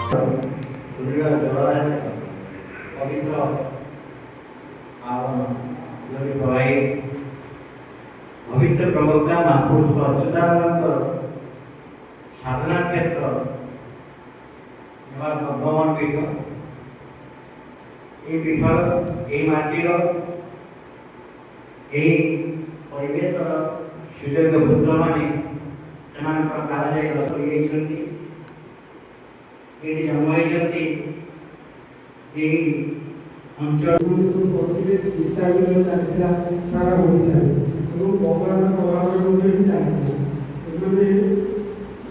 पवित्र प्रवाहित भविष्य प्रवक्ता महापुरुष अच्युतानंद साधना क्षेत्र भगवान पीठ ये पीठ ये माटीर ये परिवेश सुयोग्य पुत्र मैंने जन्म होती अंचल सारा ओडिशा भगवान प्रभाव चलते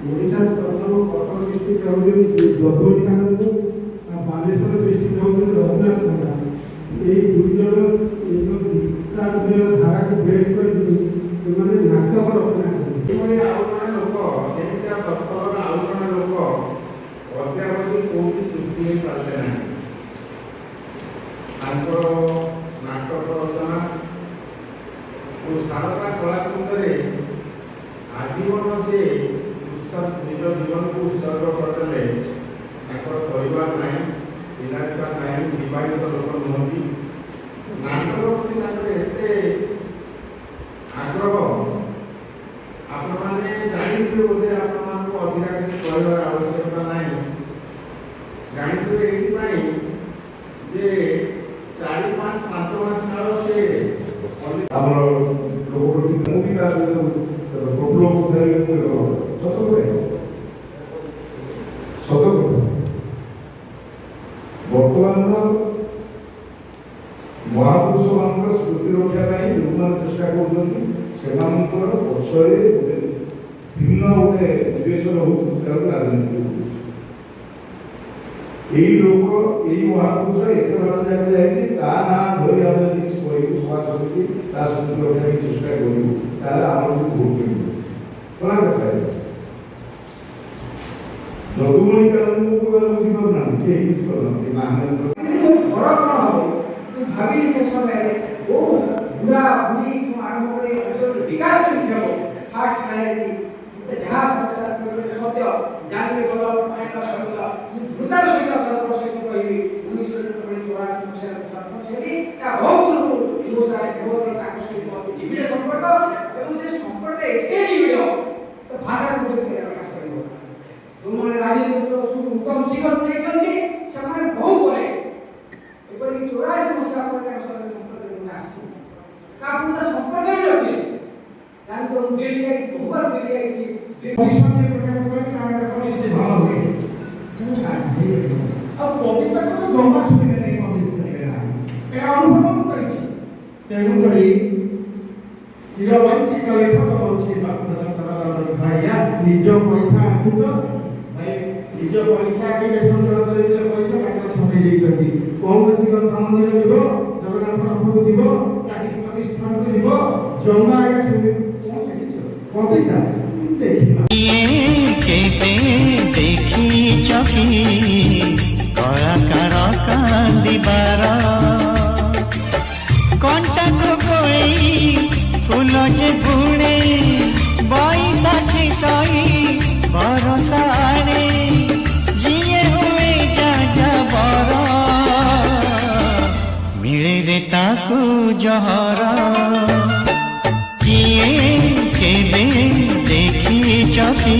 ओडिशा प्रथम कटक डिस्ट्रिक्ट दत्तोलिकानंद बालेश्वर डिस्ट्रिक्ट रघुनाथ खंडा ये दुई धारा को ब्रेक कर नाटक रचना नाटक रचना और सारा कलाकृत आजीवन से निज जीवन को उत्सर्ग करदे परिवार ना पिला छुआ ना विवाहित लोक नुहति नाटक प्रति एत आग्रह आपण मैंने जानते बोधे आप अधिका किसी कहर आवश्यकता ना जानते ये 4-5 मास काल से बर्तमान महापुरुष मान स्मृति रक्षा जो चेष्टा कर पक्षरे भिन्न गोटे उद्देश्य राजनीति यही लोक यही महापुरुष एत बार जगह जाए ना धरी आम किसी कहू सभापति स्मृति रक्षा चेष्टा करूँ भोट कला कथा जदुमणि कानून को बुझीपार ना बुझीपार भाविनी से समय वो बुरा बुरी आरंभ करे अंचल विकास में क्या हो हाथ खाए कि जहां समस्या के सत्य जानवे गला पाए का शब्द भूता सहित कर प्रश्न को कहि 1984 समस्या को छेदी का बहुत यो सारे बहुत आकर्षित बहुत निबिड़ संपर्क एवं से संपर्क एते निबिड़ तो भाषा को प्रकाश करिवो तुमने राजनीति उत्तम शिखर उठाइछन्ति ସେମାନେ बहु बोले एपरि 84 मसला पर संपर्क ना का पूर्ण संपर्क ही रखे जान को दिल्ली आई बहुबार दिल्ली आई परिश्रम के प्रकाश करके काम करने से भाव हुए अब कविता को तो जमा छुपे नहीं कॉलेज करेगा ए अनुभव करिछि तेणु करी चिरवंचित लेखक होछि डॉक्टर भाइया निज पैसा अछि तो भाई निज पैसा के संग्रह करले पैसा काटर छपे देइछथि कौन सी ग्रंथ मंदिर जीव जगन्नाथ प्रभु जीव काशी प्रतिष्ठान को जीव जंगा आगे सुनि कौन लिखिछ कविता देखी चकी कलाकार कांदिबार कंटा को कोई फूल जे बुणे बैसाखी सही बरसाणे जिए हुए जा बर मिले रे ताकू जहर किए केबे देखी चकी